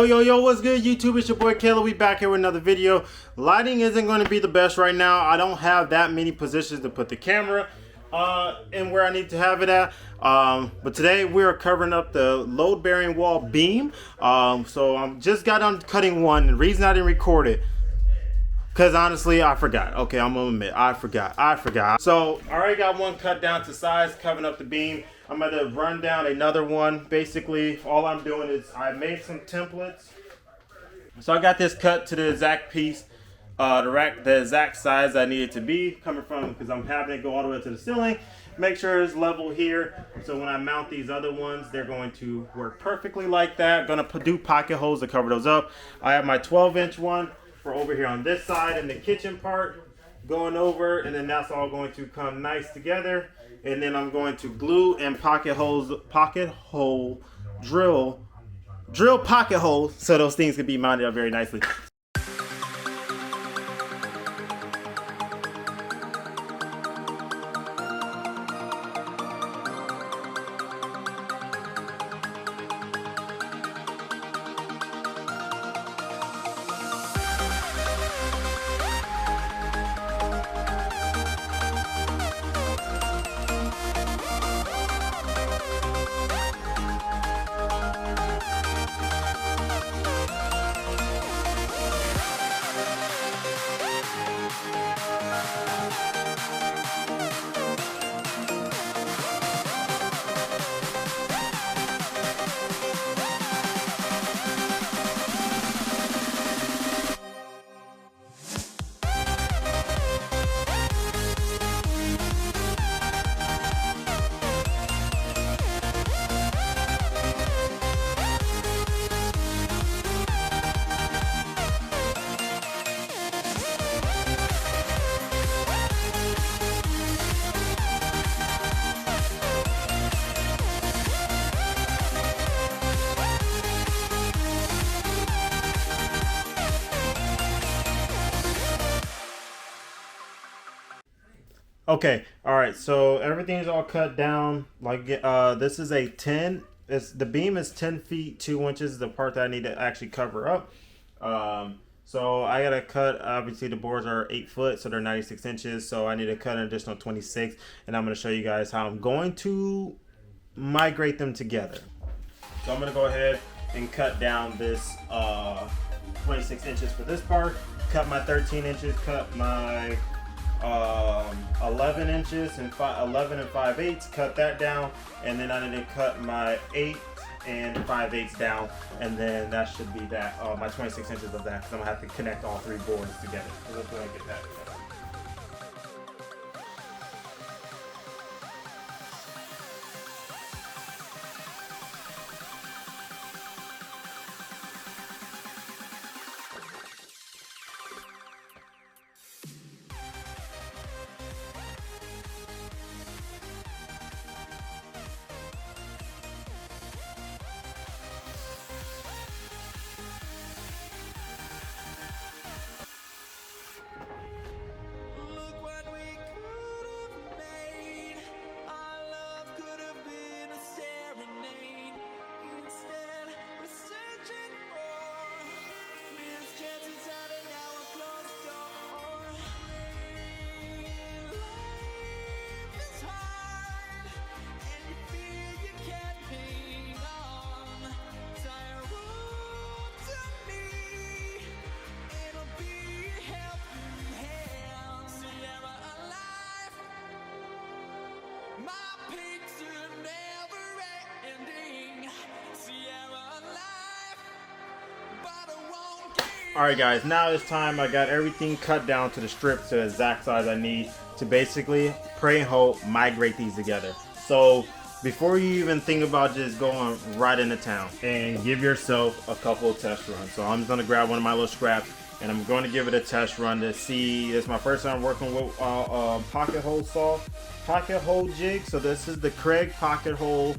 Yo, what's good, YouTube? It's your boy Caleb. We back here with another video. Lighting isn't going to be the best right now. I don't have that many positions to put the camera and where I need to have it at. But today we are covering up the load-bearing wall beam. So I'm just got done cutting one. The reason I didn't record it, because honestly, I forgot. Okay, I'm gonna admit, I forgot. So I already got one cut down to size, covering up the beam. I'm gonna run down another one. Basically, all I'm doing is I made some templates. So I got this cut to the exact piece, the exact size I need it to be, coming from, because I'm having it go all the way to the ceiling. Make sure it's level here, so when I mount these other ones, they're going to work perfectly like that. Gonna do pocket holes to cover those up. I have my 12-inch one for over here on this side in the kitchen part, going over, and then that's all going to come nice together. And then I'm going to glue and drill pocket holes so those things can be mounted up very nicely. Okay, all right, so everything's all cut down. Like this is a 10, the beam is 10 feet 2 inches, the part that I need to actually cover up. So I gotta cut, obviously the boards are 8 foot, so they're 96 inches, so I need to cut an additional 26, and I'm gonna show you guys how I'm going to migrate them together. So I'm gonna go ahead and cut down this 26 inches for this part, cut my 13 inches, cut my 11 inches and 11 and 5/8, cut that down, and then I need to cut my 8 and 5/8 down, and then that should be that, my 26 inches of that, because I'm gonna have to connect all 3 boards together. So let's go ahead and get that together. Alright guys, now it's time. I got everything cut down to the strips to the exact size I need to basically, pray and hope, migrate these together. So before you even think about just going right into town, and give yourself a couple of test runs. So I'm just going to grab one of my little scraps and I'm going to give it a test run to see. It's my first time working with pocket hole jig. So this is the Kreg pocket hole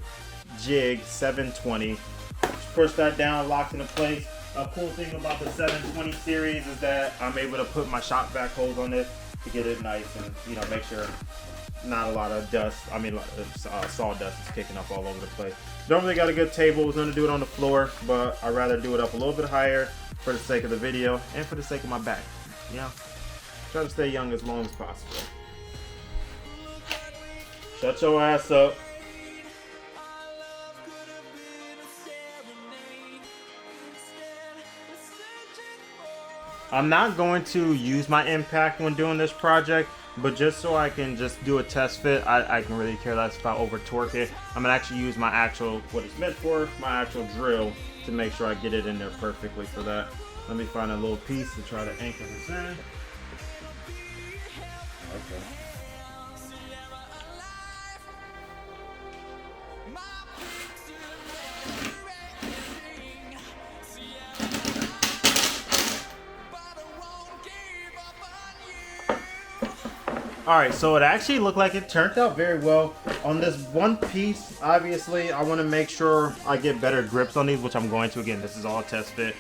jig 720. Just push that down, locked into place. A cool thing about the 720 series is that I'm able to put my shop vac holes on it to get it nice and, you know, make sure not a lot of dust, sawdust is kicking up all over the place. Normally got a good table. I was gonna do it on the floor, but I'd rather do it up a little bit higher for the sake of the video and for the sake of my back. Yeah, try to stay young as long as possible. Shut your ass up. I'm not going to use my impact when doing this project, but just so I can just do a test fit, I can really care less if I over torque it. I'm gonna actually use my actual, what it's meant for, my actual drill, to make sure I get it in there perfectly for that. Let me find a little piece to try to anchor this in. Okay. Alright, so it actually looked like it turned out very well. On this one piece, obviously, I want to make sure I get better grips on these, which I'm going to. Again, this is all a test fit.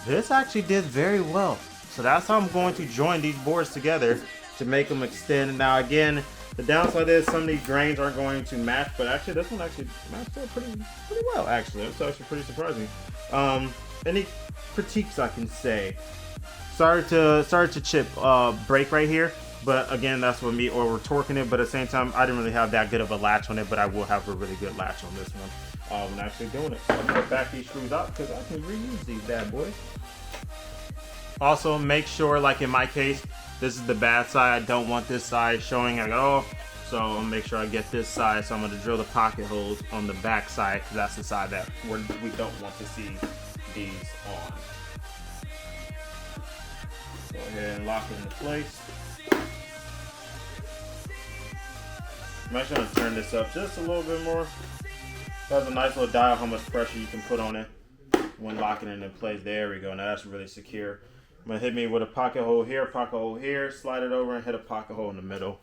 This actually did very well. So that's how I'm going to join these boards together to make them extend. Now again, the downside is some of these grains aren't going to match, but actually this one actually matched up pretty well, actually. It's actually pretty surprising. Any critiques I can say? Sorry to chip break right here. But again, that's what me or we're torquing it. But at the same time, I didn't really have that good of a latch on it, but I will have a really good latch on this one when actually doing it. So I'm gonna back these screws out because I can reuse these bad boys. Also, make sure, like in my case, this is the bad side. I don't want this side showing at all. So I'll make sure I get this side. So I'm gonna drill the pocket holes on the back side because that's the side that we don't want to see these on. Go ahead and lock it into place. I'm actually going to turn this up just a little bit more. So has a nice little dial how much pressure you can put on it when locking it in place. There we go. Now that's really secure. I'm going to hit me with a pocket hole here, slide it over and hit a pocket hole in the middle.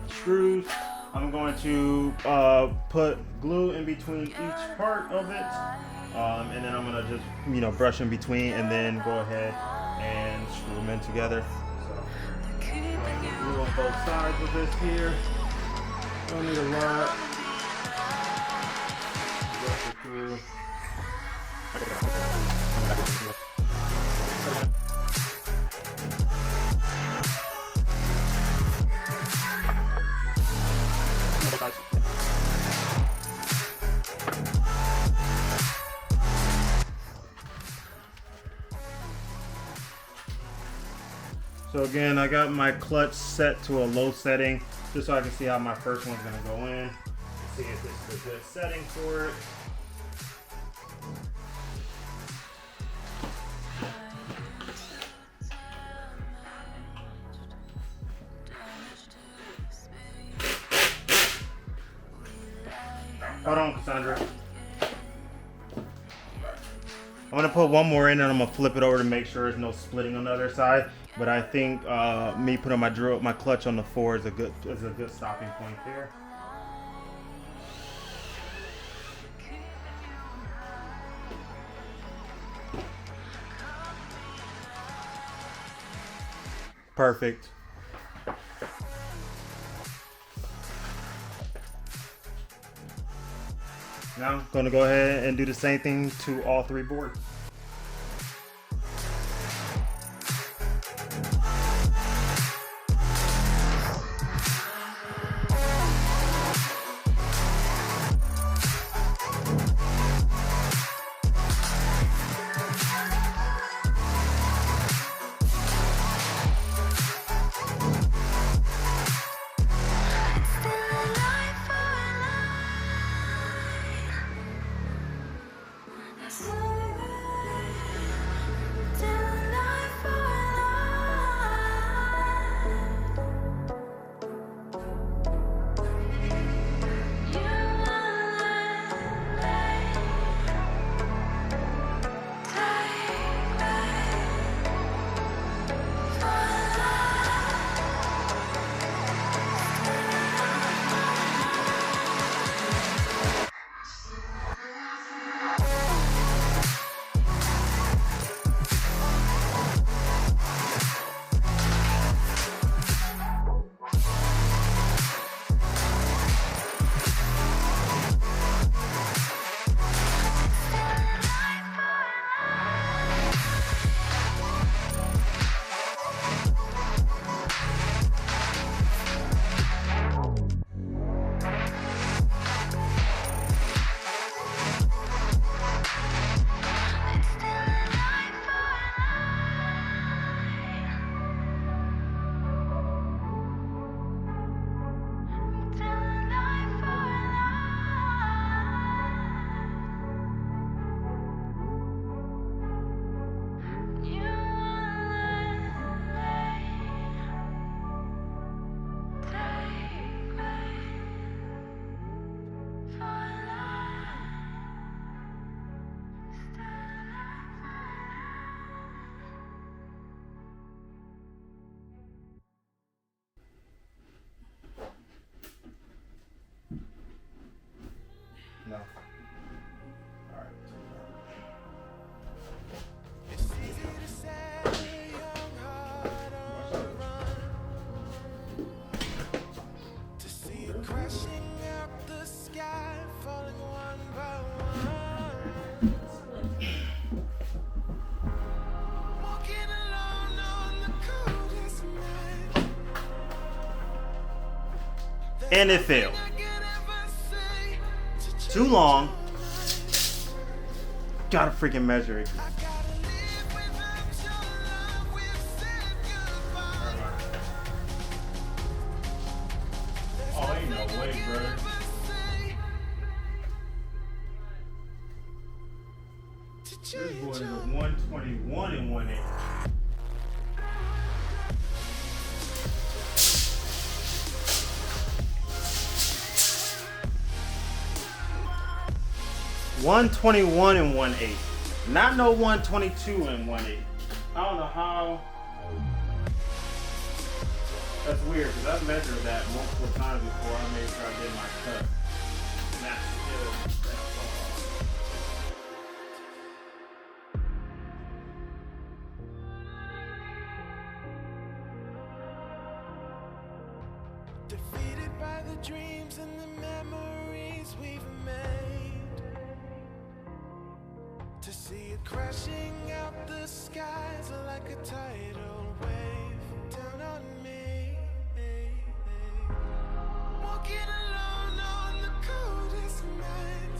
Screws. I'm going to put glue in between each part of it, and then I'm gonna just brush in between, and then go ahead and screw them in together. So glue on both sides of this here. Don't need a lot. Brush it through. So again, I got my clutch set to a low setting just so I can see how my first one's gonna go in. See if this is a good setting for it. Hold on, Cassandra. I'm gonna put one more in and I'm gonna flip it over to make sure there's no splitting on the other side. But I think me putting my clutch on the 4 is a good stopping point there. Perfect. Now I'm gonna go ahead and do the same thing to all 3 boards. and it failed. Too long. Gotta freaking measure it. Oh, ain't no way, bro. This boy is a 121 and 1/8. $121 and 1/8. Not no 122 and 1/8. I don't know how. That's weird because I've measured that multiple times before I made sure I did my cut. And that's still that's all. Defeated by the dreams and the memories we've made, to see it crashing out the skies like a tidal wave down on me. Walking alone on the coldest night,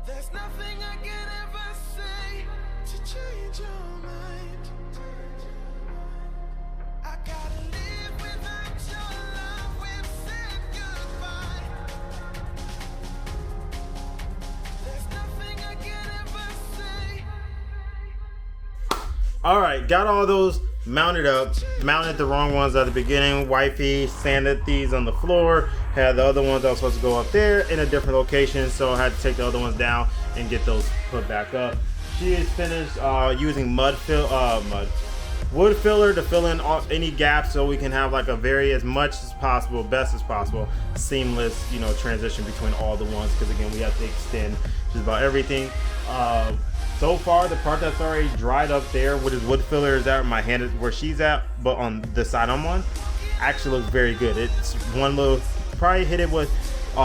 there's nothing I can ever say to change your mind. I gotta live without your love, we've said goodbye. There's nothing I can ever say. All right, got all those mounted up. Mounted the wrong ones at the beginning. Wifey sanded these on the floor. Had the other ones that was supposed to go up there in a different location, so I had to take the other ones down and get those put back up. She is finished using wood filler to fill in any gaps, so we can have like a very, as much as possible, best as possible, seamless, you know, transition between all the ones, because again, we have to extend just about everything. So far, the part that's already dried up there with his wood filler is at my hand, where she's at, but on the side I'm on, actually looks very good. It's one little, probably hit it with,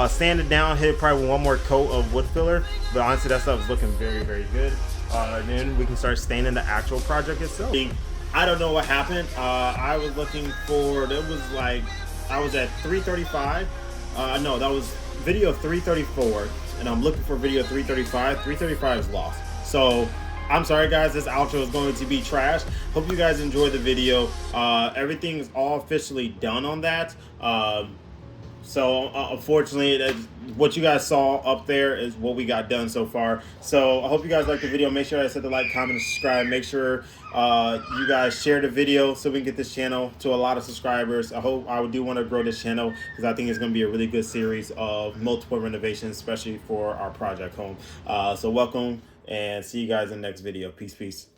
sanded down, hit it probably with one more coat of wood filler, but honestly that stuff is looking very, very good. And then we can start staining the actual project itself. I don't know what happened. I was looking for, it was like, I was at 335. No, that was video 334, and I'm looking for video 335. 335 is lost. So I'm sorry guys, this outro is going to be trash. Hope you guys enjoyed the video. Everything is all officially done on that. So unfortunately, what you guys saw up there is what we got done so far. So I hope you guys liked the video. Make sure I hit the like, comment, and subscribe. Make sure you guys share the video so we can get this channel to a lot of subscribers. I do want to grow this channel because I think it's going to be a really good series of multiple renovations, especially for our project home. So welcome, and see you guys in the next video. Peace, peace.